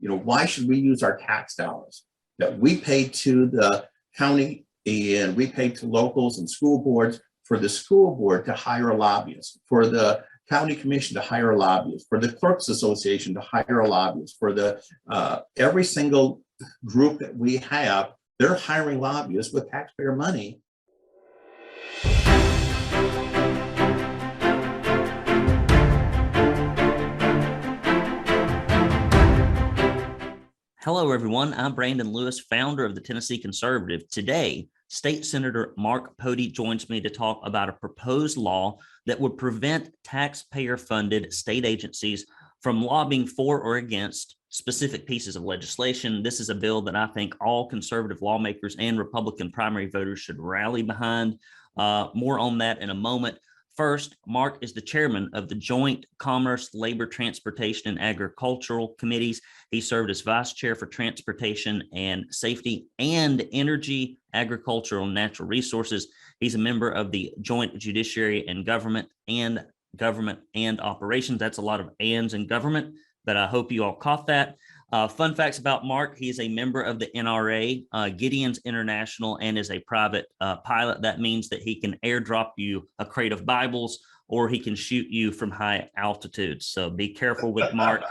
why should we use our tax dollars that we pay to the county and we pay to locals and school boards for the school board to hire a lobbyist, for the county commission to hire a lobbyist, for the clerks association to hire a lobbyist, for the every single group that we have, they're hiring lobbyists with taxpayer money. Hello, everyone. I'm Brandon Lewis, founder of the Tennessee Conservative. Today, State Senator Mark Pody joins me to talk about a proposed law that would prevent taxpayer-funded state agencies from lobbying for or against specific pieces of legislation. This is a bill that I think all conservative lawmakers and Republican primary voters should rally behind. More on that in a moment. First, Mark is the chairman of the Joint Commerce, Labor, Transportation, and Agricultural Committees. He served as vice chair for Transportation and Safety and Energy, Agricultural, and Natural Resources. He's a member of the Joint Judiciary and Government and Operations. That's a lot of ands in government, but I hope you all caught that. Fun facts about Mark: he is a member of the NRA, Gideon's International, and is a private pilot. That means that he can airdrop you a crate of Bibles, or he can shoot you from high altitudes. So be careful with Mark.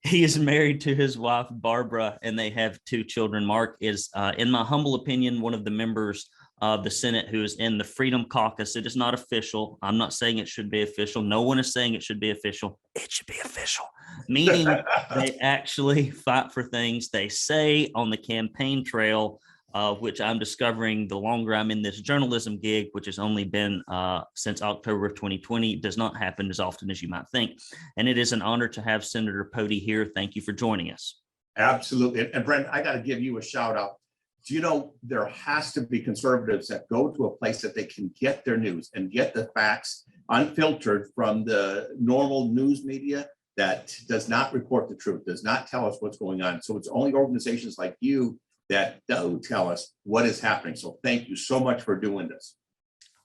He is married to his wife, Barbara, and they have 2 children. Mark is, in my humble opinion, one of the members of the Senate who is in the Freedom Caucus. It is not official. I'm not saying it should be official. No one is saying it should be official. It should be official, meaning they actually fight for things they say on the campaign trail, which I'm discovering the longer I'm in this journalism gig, which has only been since October of 2020, does not happen as often as you might think. And it is an honor to have Senator Pody here. Thank you for joining us. Absolutely. And Brent, I got to give you a shout out. Do you know there has to be conservatives that go to a place that they can get their news and get the facts unfiltered from the normal news media that does not report the truth, does not tell us what's going on. So it's only organizations like you that do tell us what is happening. So thank you so much for doing this.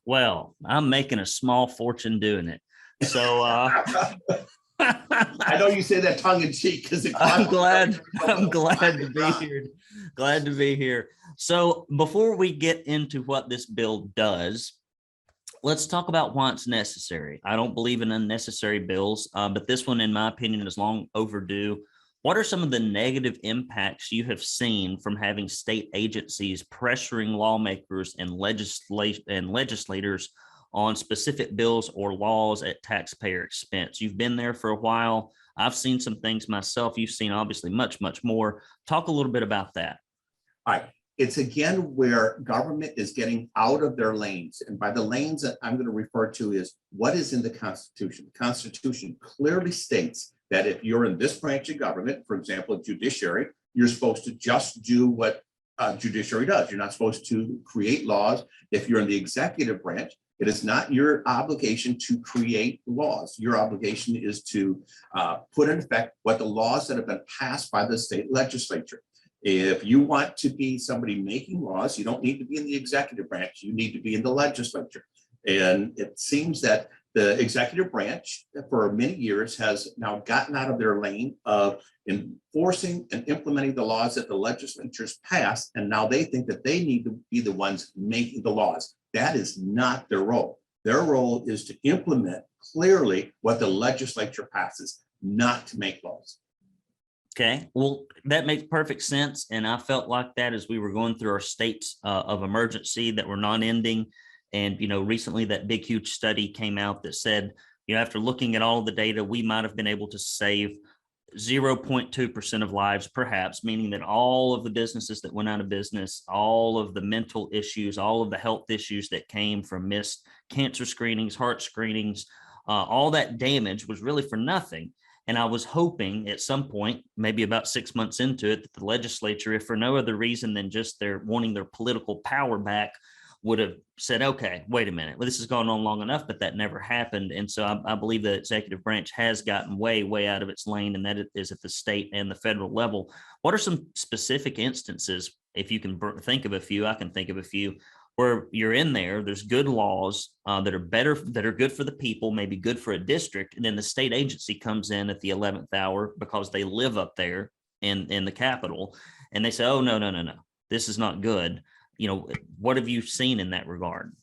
Well, I'm making a small fortune doing it. So I know you say that tongue in cheek because I'm glad to be here. Glad to be here. So before we get into what this bill does, let's talk about why it's necessary. I don't believe in unnecessary bills, but this one, in my opinion, is long overdue. What are some of the negative impacts you have seen from having state agencies pressuring lawmakers and legislators on specific bills or laws at taxpayer expense? You've been there for a while. I've seen some things myself. You've seen obviously much, much more. Talk a little bit about that. All right. It's again where government is getting out of their lanes. And by the lanes that I'm going to refer to is what is in the Constitution. The Constitution clearly states that if you're in this branch of government, for example, judiciary, you're supposed to just do what judiciary does. You're not supposed to create laws. If you're in the executive branch, it is not your obligation to create laws. Your obligation is to put in effect what the laws that have been passed by the state legislature. If you want to be somebody making laws, you don't need to be in the executive branch. You need to be in the legislature. And it seems that the executive branch for many years has now gotten out of their lane of enforcing and implementing the laws that the legislatures passed. And now they think that they need to be the ones making the laws. That is not their role. Their role is to implement clearly what the legislature passes, not to make laws. Okay, well, that makes perfect sense. And I felt like that as we were going through our states of emergency that were non-ending. And, recently that big, huge study came out that said, after looking at all the data, we might have been able to save 0.2% of lives, perhaps, meaning that all of the businesses that went out of business, all of the mental issues, all of the health issues that came from missed cancer screenings, heart screenings, all that damage was really for nothing. And I was hoping at some point, maybe about 6 months into it, that the legislature, if for no other reason than just they're wanting their political power back, would have said, okay, wait a minute, well, this has gone on long enough, but that never happened. And so I believe the executive branch has gotten way out of its lane, and that is at the state and the federal level. What are some specific instances, if you can think of a few, I can think of a few, where you're in there, there's good laws that are better, that are good for the people, maybe good for a district. And then the state agency comes in at the 11th hour because they live up there in the capital. And they say, oh, no, this is not good. What have you seen in that regard?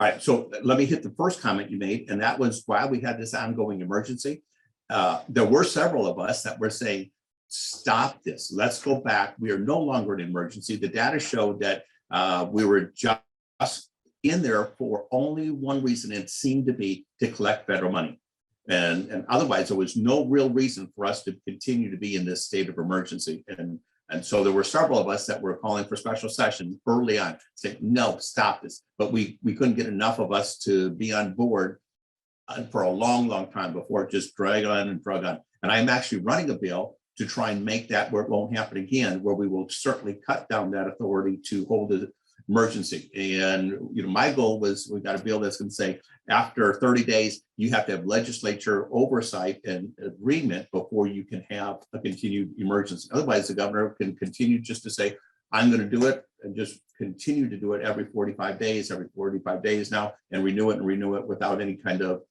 All right, so let me hit the first comment you made, and that was while we had this ongoing emergency, there were several of us that were saying, stop this, let's go back. We are no longer in emergency. The data showed that we were just in there for only one reason, it seemed to be to collect federal money. And otherwise, there was no real reason for us to continue to be in this state of emergency. And so there were several of us that were calling for special session early on, saying, no, stop this. But we couldn't get enough of us to be on board for a long time before it just drug on and drug on. And I'm actually running a bill to try and make that where it won't happen again, where we will certainly cut down that authority to hold an emergency. And my goal was, we got a bill that's going to say after 30 days, you have to have legislature oversight and agreement before you can have a continued emergency. Otherwise, the governor can continue just to say, I'm going to do it, and just continue to do it every 45 days now, and renew it without any kind of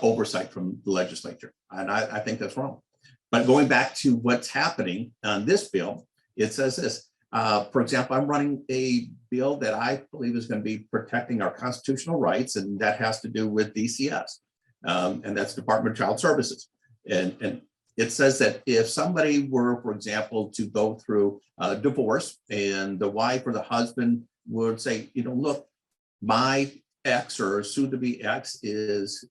oversight from the legislature. And I think that's wrong. But going back to what's happening on this bill, it says this. For example, I'm running a bill that I believe is going to be protecting our constitutional rights, and that has to do with DCS, and that's Department of Child Services. And it says that if somebody were, for example, to go through a divorce, and the wife or the husband would say, look, my ex or soon-to-be ex is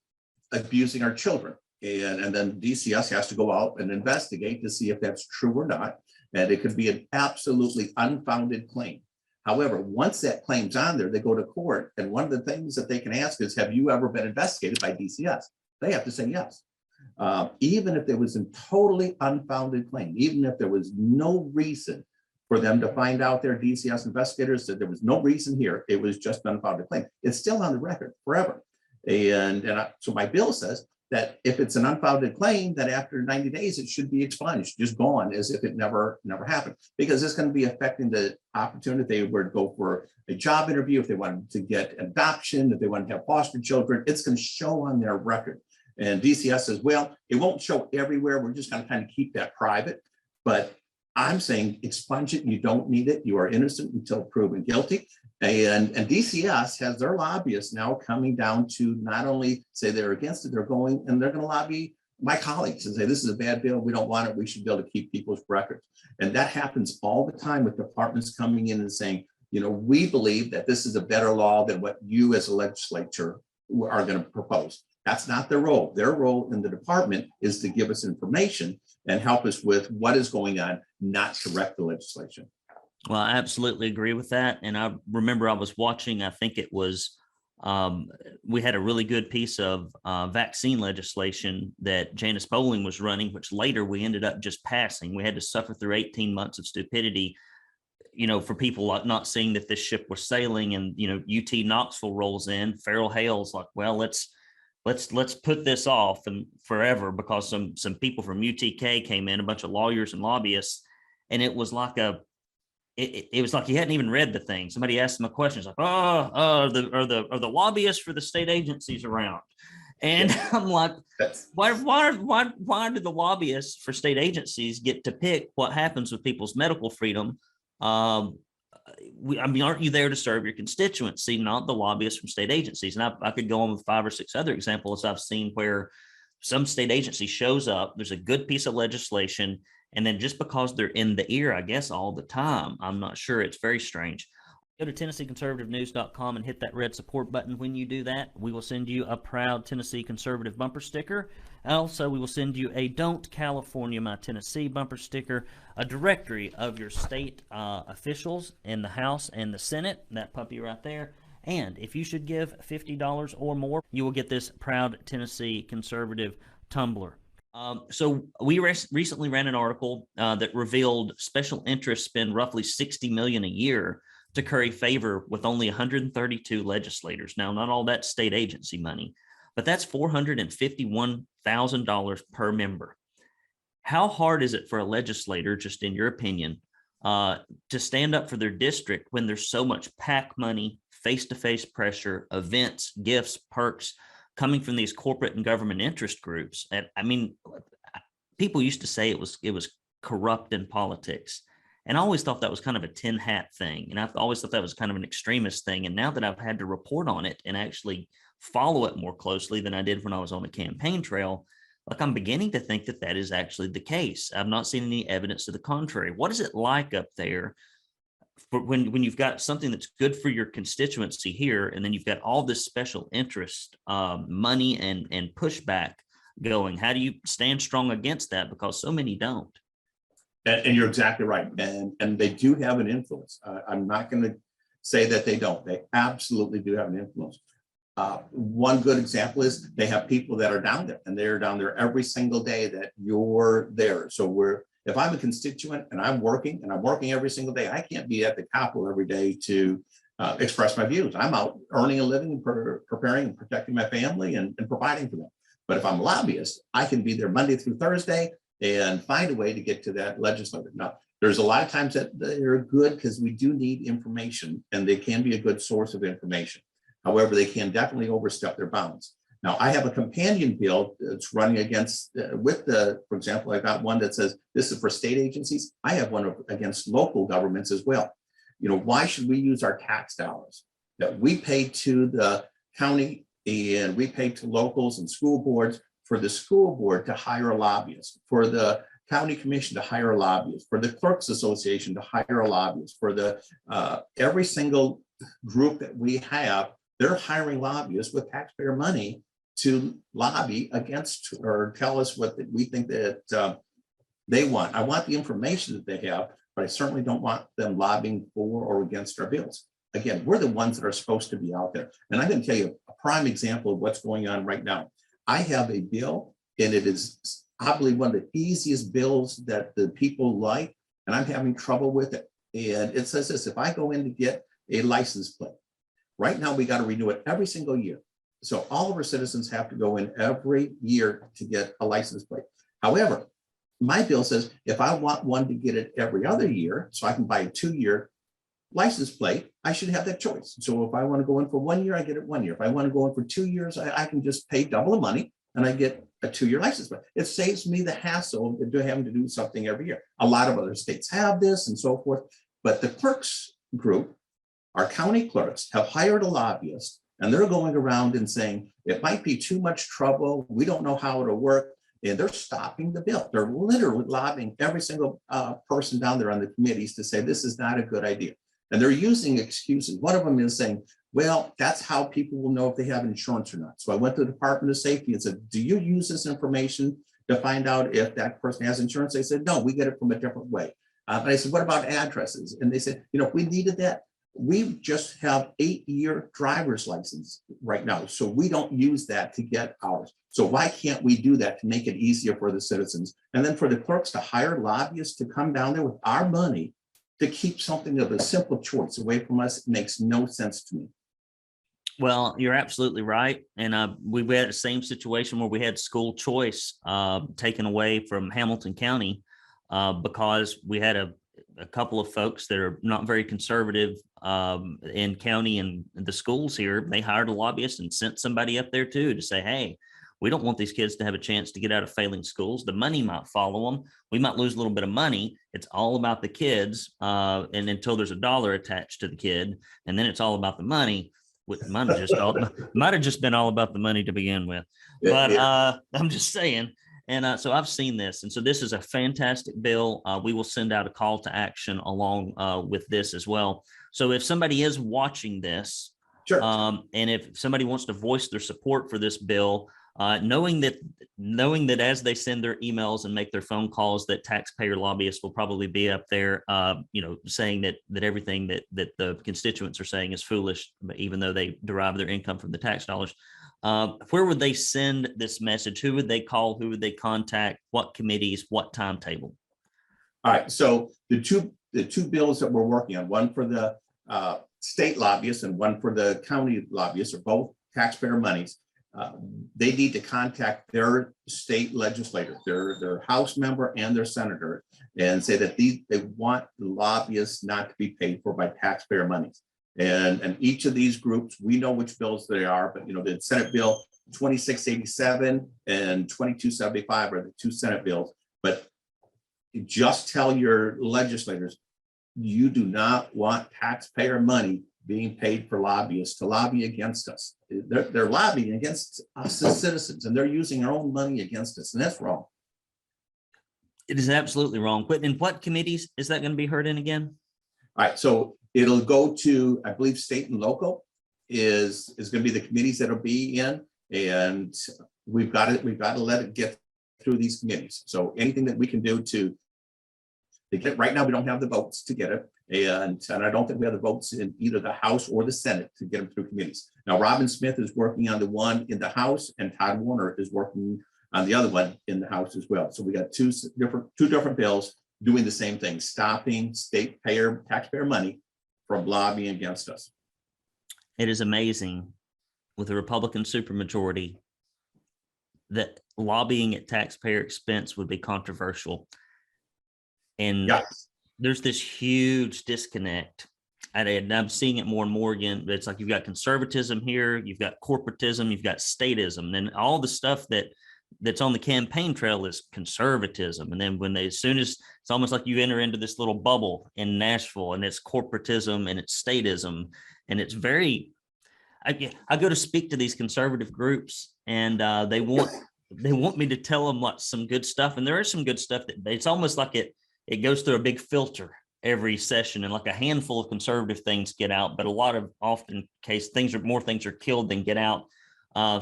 abusing our children, and then DCS has to go out and investigate to see if that's true or not. And it could be an absolutely unfounded claim. However, once that claim's on there, they go to court. And one of the things that they can ask is, have you ever been investigated by DCS? They have to say yes. Even if there was a totally unfounded claim, even if there was no reason for them to find out, their DCS investigators said there was no reason here, it was just an unfounded claim, it's still on the record forever. So my bill says that if it's an unfounded claim, that after 90 days, it should be expunged, just gone, as if it never happened, because it's going to be affecting the opportunity if they were to go for a job interview, if they wanted to get adoption, if they want to have foster children, it's going to show on their record. And DCS says, well, it won't show everywhere. We're just going to kind of keep that private. But I'm saying expunge it. You don't need it. You are innocent until proven guilty. And DCS has their lobbyists now coming down to not only say they're against it, they're going and they're going to lobby my colleagues and say, this is a bad bill. We don't want it. We should be able to keep people's records. And that happens all the time with departments coming in and saying, we believe that this is a better law than what you as a legislature are going to propose. That's not their role. Their role in the department is to give us information and help us with what is going on, not correct the legislation. Well, I absolutely agree with that. And I remember I was watching, I think it was, we had a really good piece of vaccine legislation that Janice Bowling was running, which later we ended up just passing. We had to suffer through 18 months of stupidity, for people like not seeing that this ship was sailing, and, UT Knoxville rolls in, Farrell Hale's like, well, let's put this off and forever, because some people from UTK came in, a bunch of lawyers and lobbyists, and it was like it was like he hadn't even read the thing. Somebody asked him a question, it's like, are the lobbyists for the state agencies around? And yeah. I'm like, why do the lobbyists for state agencies get to pick what happens with people's medical freedom? Aren't you there to serve your constituency, not the lobbyists from state agencies? And I could go on with 5 or 6 other examples I've seen where some state agency shows up, there's a good piece of legislation, and then just because they're in the ear, I guess, all the time, I'm not sure, it's very strange. Go to TennesseeConservativeNews.com and hit that red support button. When you do that, we will send you a proud Tennessee Conservative bumper sticker. Also, we will send you a Don't California My Tennessee bumper sticker, a directory of your state officials in the House and the Senate, that puppy right there. And if you should give $50 or more, you will get this proud Tennessee Conservative tumbler. So we recently ran an article that revealed special interests spend roughly $60 million a year to curry favor with only 132 legislators. Now, not all that state agency money, but that's $451,000 per member. How hard is it for a legislator, just in your opinion, to stand up for their district when there's so much PAC money, face-to-face pressure, events, gifts, perks coming from these corporate and government interest groups. And I mean, people used to say it was corrupt in politics. And I always thought that was kind of a tin hat thing. And I've always thought that was kind of an extremist thing. And now that I've had to report on it and actually follow it more closely than I did when I was on the campaign trail, like I'm beginning to think that that is actually the case. I've not seen any evidence to the contrary. What is it like up there for when you've got something that's good for your constituency here, and then you've got all this special interest, money and pushback going? How do you stand strong against that? Because so many don't. And you're exactly right. And they do have an influence. I'm not going to say that they don't. They absolutely do have an influence. One good example is they have people that are down there, and they're down there every single day that you're there. So if I'm a constituent and I'm working every single day, I can't be at the Capitol every day to express my views. I'm out earning a living, preparing and protecting my family and providing for them. But if I'm a lobbyist, I can be there Monday through Thursday and find a way to get to that legislator. Now, there's a lot of times that they're good because we do need information, and they can be a good source of information. However, they can definitely overstep their bounds. Now, I have a companion bill that's running against, for example, I got one that says this is for state agencies. I have one against local governments as well. You know, why should we use our tax dollars that we pay to the county and we pay to locals and school boards, for the school board to hire a lobbyist, for the county commission to hire a lobbyist, for the clerks association to hire a lobbyist, for the every single group that we have, they're hiring lobbyists with taxpayer money to lobby against or tell us what we think that they want. I want the information that they have, but I certainly don't want them lobbying for or against our bills. Again, we're the ones that are supposed to be out there. And I'm going to tell you a prime example of what's going on right now. I have a bill, and it is probably one of the easiest bills that the people like, and I'm having trouble with it. And it says this: if I go in to get a license plate, right now we got to renew it every single year. So all of our citizens have to go in every year to get a license plate. However, my bill says if I want one to get it every other year, so I can buy a 2-year license plate, I should have that choice. So if I want to go in for 1 year, I get it 1 year. If I want to go in for 2 years, I can just pay double the money and I get a 2-year license plate. It saves me the hassle of having to do something every year. A lot of other states have this and so forth, but the clerks group, our county clerks, have hired a lobbyist, and they're going around and saying it might be too much trouble. We don't know how it'll work. And they're stopping the bill. They're literally lobbying every single person down there on the committees to say this is not a good idea. And they're using excuses. One of them is saying, well, that's how people will know if they have insurance or not. So I went to the Department of Safety and said, do you use this information to find out if that person has insurance? They said, no, we get it from a different way. And I said, what about addresses? And they said, you know, if we needed that, we just have 8-year driver's license right now. So we don't use that to get ours. So why can't we do that to make it easier for the citizens? And then for the clerks to hire lobbyists to come down there with our money to keep something of a simple choice away from us makes no sense to me. Well, you're absolutely right. And we had the same situation where we had school choice taken away from Hamilton County because we had a couple of folks that are not very conservative in county and the schools here. They hired a lobbyist and sent somebody up there too to say, hey, we don't want these kids to have a chance to get out of failing schools. The money might follow them. We might lose a little bit of money. It's all about the kids. And until there's a dollar attached to the kid, and then it's all about the money. Might have just been all about the money to begin with. But I'm just saying. And so I've seen this. And so this is a fantastic bill. We will send out a call to action along with this as well. So if somebody is watching this, sure. And if somebody wants to voice their support for this bill, knowing that as they send their emails and make their phone calls, that taxpayer lobbyists will probably be up there, saying that everything that the constituents are saying is foolish, even though they derive their income from the tax dollars. Where would they send this message? Who would they call? Who would they contact? What committees? What timetable? All right. So the two bills that we're working on, one for the state lobbyists and one for the county lobbyists, are both taxpayer monies. They need to contact their state legislator, their House member and their senator, and say that they want the lobbyists not to be paid for by taxpayer monies. And each of these groups, we know which bills they are, but the Senate Bill 2687 and 2275 are the two Senate bills. But just tell your legislators, you do not want taxpayer money being paid for lobbyists to lobby against us. They're lobbying against us as citizens, and they're using our own money against us, and that's wrong. It is absolutely wrong. But in what committees is that going to be heard in again? All right, so it'll go to, I believe, state and local is going to be the committees that'll be in, and we've got to let it get through these committees. So anything that we can do to get it, right now we don't have the votes to get it, and I don't think we have the votes in either the House or the Senate to get them through committees. Now, Robin Smith is working on the one in the House, and Todd Warner is working on the other one in the House as well. So we got two different bills doing the same thing, stopping taxpayer money from lobbying against us. It is amazing with a Republican supermajority that lobbying at taxpayer expense would be controversial. And yes, there's this huge disconnect. And I'm seeing it more and more again. It's like you've got conservatism here, you've got corporatism, you've got statism, and all the stuff that's on the campaign trail is conservatism. And then as soon as it's almost like you enter into this little bubble in Nashville, and it's corporatism and it's statism, and it's very. I go to speak to these conservative groups, and they want me to tell them like some good stuff, and there is some good stuff that it's almost like it goes through a big filter every session, and like a handful of conservative things get out, but a lot of often case more things are killed than get out.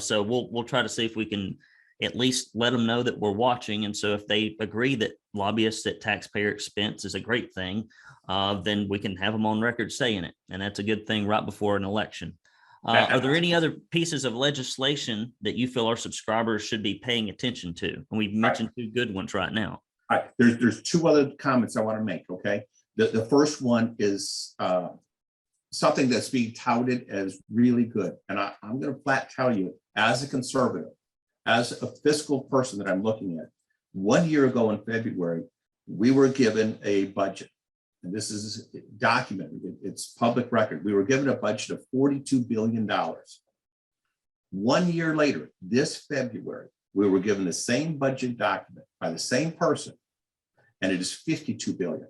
So we'll try to see if we can at least let them know that we're watching. And so if they agree that lobbyists at taxpayer expense is a great thing, then we can have them on record saying it. And that's a good thing right before an election. Are there any other pieces of legislation that you feel our subscribers should be paying attention to? And we've mentioned two good ones right now. All right, there's two other comments I want to make, okay? The first one is something that's being touted as really good. And I'm going to flat tell you, as a conservative, as a fiscal person that I'm looking at, 1 year ago in February, we were given a budget. And this is documented, it's public record. We were given a budget of $42 billion. 1 year later, this February, we were given the same budget document by the same person, and it is $52 billion.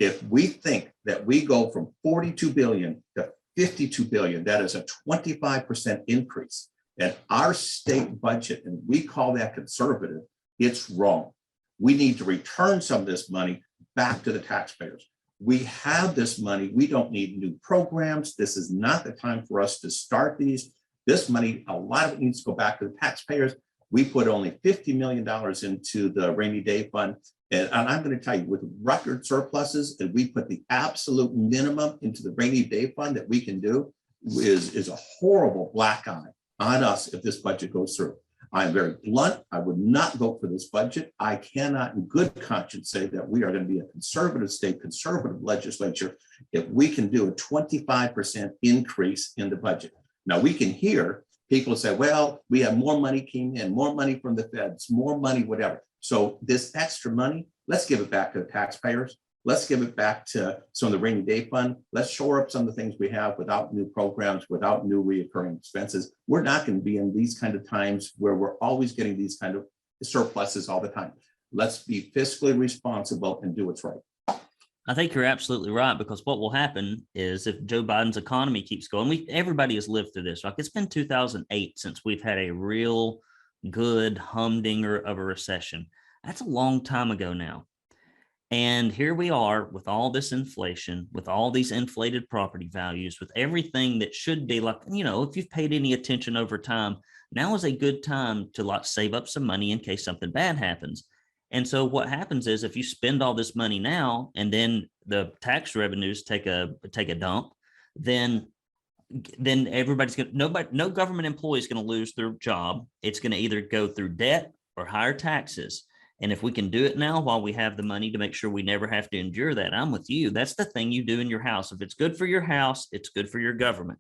If we think that we go from $42 billion to $52 billion, that is a 25% increase in our state budget, and we call that conservative, it's wrong. We need to return some of this money back to the taxpayers. We have this money. We don't need new programs. This is not the time for us to start these. This money, a lot of it needs to go back to the taxpayers. We put only $50 million into the rainy day fund. And I'm going to tell you, with record surpluses, and we put the absolute minimum into the rainy day fund that we can do is a horrible black eye on us if this budget goes through. I'm very blunt. I would not vote for this budget. I cannot in good conscience say that we are going to be a conservative state, conservative legislature, if we can do a 25% increase in the budget. Now, we can hear people say, well, we have more money came in, more money from the feds, more money, whatever. So this extra money, let's give it back to the taxpayers. Let's give it back to some of the rainy day fund. Let's shore up some of the things we have without new programs, without new reoccurring expenses. We're not going to be in these kind of times where we're always getting these kind of surpluses all the time. Let's be fiscally responsible and do what's right. I think you're absolutely right, because what will happen is if Joe Biden's economy keeps going, everybody has lived through this. Like, it's been 2008 since we've had a real good humdinger of a recession. That's a long time ago now. And here we are with all this inflation, with all these inflated property values, with everything that should be like, if you've paid any attention over time, now is a good time to like save up some money in case something bad happens. And so what happens is if you spend all this money now and then the tax revenues take a dump, then everybody's no government employee is going to lose their job. It's going to either go through debt or higher taxes. And if we can do it now while we have the money to make sure we never have to endure that, I'm with you. That's the thing you do in your house. If it's good for your house, it's good for your government.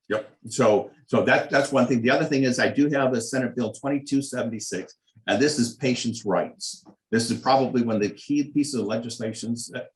Yep. So that's one thing. The other thing is I do have a Senate Bill 2276, and this is patients' rights. This is probably one of the key pieces of legislation that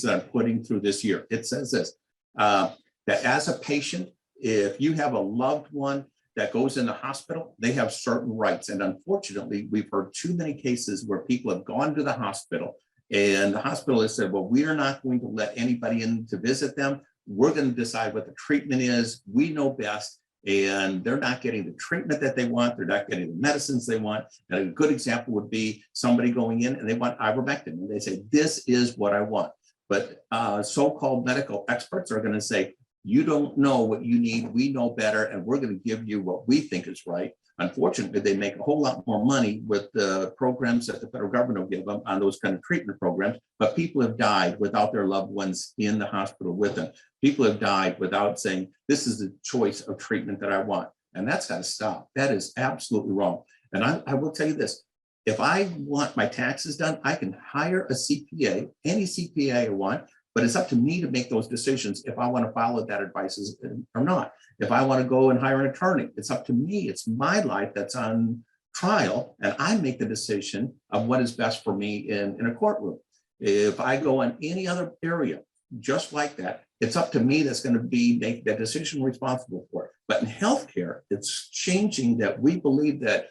I'm putting through this year. It says this: that as a patient, if you have a loved one that goes in the hospital, they have certain rights. And unfortunately, we've heard too many cases where people have gone to the hospital and the hospital has said, well, we are not going to let anybody in to visit them. We're going to decide what the treatment is. We know best. And they're not getting the treatment that they want. They're not getting the medicines they want. And a good example would be somebody going in and they want ivermectin. And they say, this is what I want. But so-called medical experts are going to say, you don't know what you need. We know better. And we're going to give you what we think is right. Unfortunately, they make a whole lot more money with the programs that the federal government will give them on those kind of treatment programs. But people have died without their loved ones in the hospital with them. People have died without saying, this is the choice of treatment that I want. And that's got to stop. That is absolutely wrong. And I will tell you this, if I want my taxes done, I can hire a CPA, any CPA I want, but it's up to me to make those decisions if I want to follow that advice or not. If I want to go and hire an attorney, it's up to me. It's my life that's on trial, and I make the decision of what is best for me in a courtroom. If I go in any other area, just like that, it's up to me that's going to be make that decision responsible for it. But in healthcare, it's changing that we believe that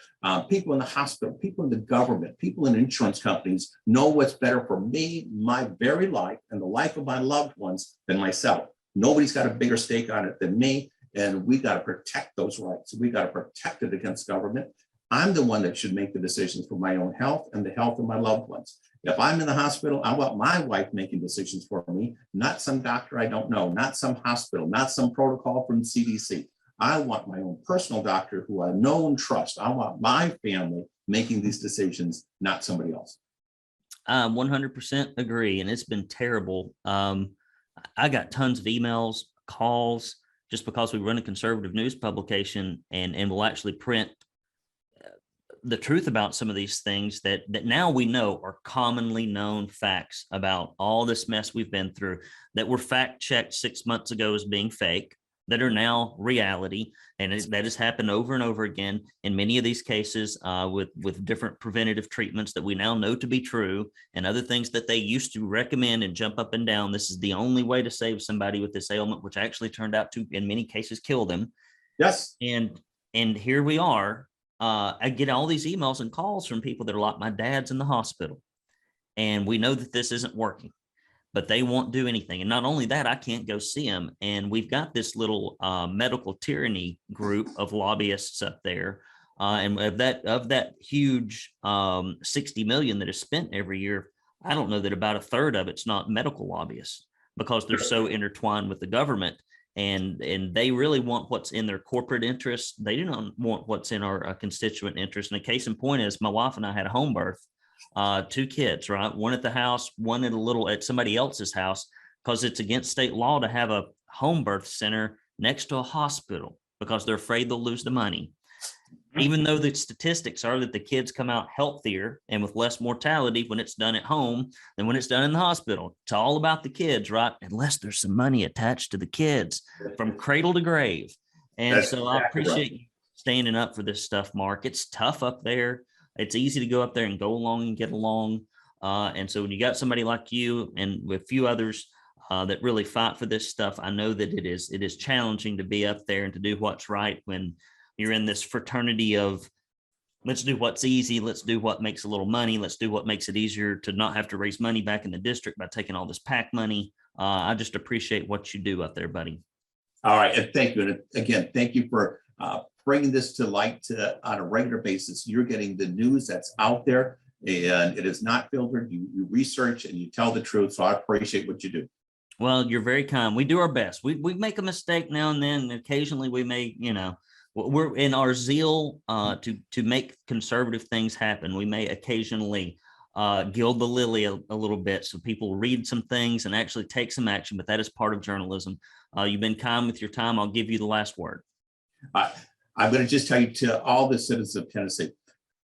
people in the hospital, people in the government, people in insurance companies know what's better for me, my very life, and the life of my loved ones than myself. Nobody's got a bigger stake on it than me, and we got to protect those rights. We got to protect it against government. I'm the one that should make the decisions for my own health and the health of my loved ones. If I'm in the hospital, I want my wife making decisions for me, not some doctor I don't know, not some hospital, not some protocol from CDC. I want my own personal doctor who I know and trust. I want my family making these decisions, not somebody else. 100% agree. And it's been terrible. I got tons of emails, calls, just because we run a conservative news publication and will actually print the truth about some of these things that now we know are commonly known facts about all this mess we've been through, that were fact checked 6 months ago as being fake, that are now reality. And that has happened over and over again in many of these cases with different preventative treatments that we now know to be true, and other things that they used to recommend and jump up and down. This is the only way to save somebody with this ailment, which actually turned out to, in many cases, kill them. Yes. And here we are. I get all these emails and calls from people that are like, my dad's in the hospital and we know that this isn't working, but they won't do anything. And not only that, I can't go see him. And we've got this little medical tyranny group of lobbyists up there. And of that huge 60 million that is spent every year, I don't know that about a third of it's not medical lobbyists, because they're so intertwined with the government. And they really want what's in their corporate interests. They do not want what's in our constituent interest. And a case in point is my wife and I had a home birth, 2 kids, right? One at the house, one at somebody else's house, because it's against state law to have a home birth center next to a hospital because they're afraid they'll lose the money. Even though the statistics are that the kids come out healthier and with less mortality when it's done at home than when it's done in the hospital. It's all about the kids, right? Unless there's some money attached to the kids from cradle to grave. And that's so I appreciate you standing up for this stuff, Mark. It's tough up there. It's easy to go up there and go along and get along. And so when you got somebody like you and with a few others that really fight for this stuff, I know that it is challenging to be up there and to do what's right when you're in this fraternity of let's do what's easy. Let's do what makes a little money. Let's do what makes it easier to not have to raise money back in the district by taking all this PAC money. I just appreciate what you do out there, buddy. All right. And thank you. And again, thank you for bringing this to light on a regular basis. You're getting the news that's out there and it is not filtered. You research and you tell the truth. So I appreciate what you do. Well, you're very kind. We do our best. We make a mistake now and then. And occasionally we may, we're in our zeal to make conservative things happen. We may occasionally gild the lily a little bit so people read some things and actually take some action, but that is part of journalism. You've been kind with your time. I'll give you the last word. I'm going to just tell you to all the citizens of Tennessee,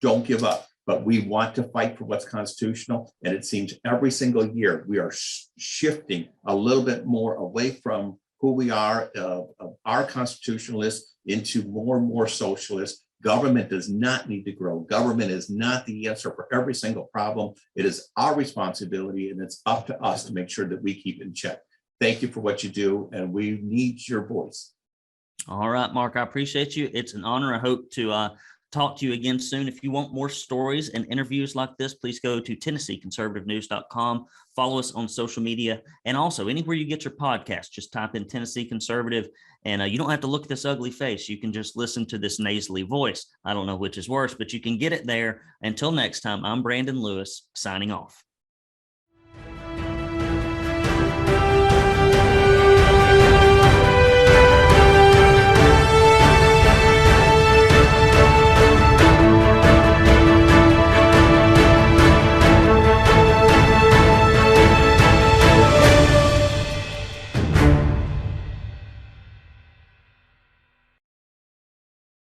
don't give up, but we want to fight for what's constitutional. And it seems every single year we are shifting a little bit more away from who we are, our constitutionalists, into more and more socialist. Government does not need to grow. Government is not the answer for every single problem. It is our responsibility, and it's up to us to make sure that we keep in check. thank you for what you do, and we need your voice. All right, Mark, I appreciate you. It's an honor. I hope to talk to you again soon. If you want more stories and interviews like this, please go to TennesseeConservativeNews.com. Follow us on social media, and also anywhere you get your podcast, just type in Tennessee Conservative, and you don't have to look at this ugly face. You can just listen to this nasally voice. I don't know which is worse, but you can get it there. Until next time, I'm Brandon Lewis, signing off.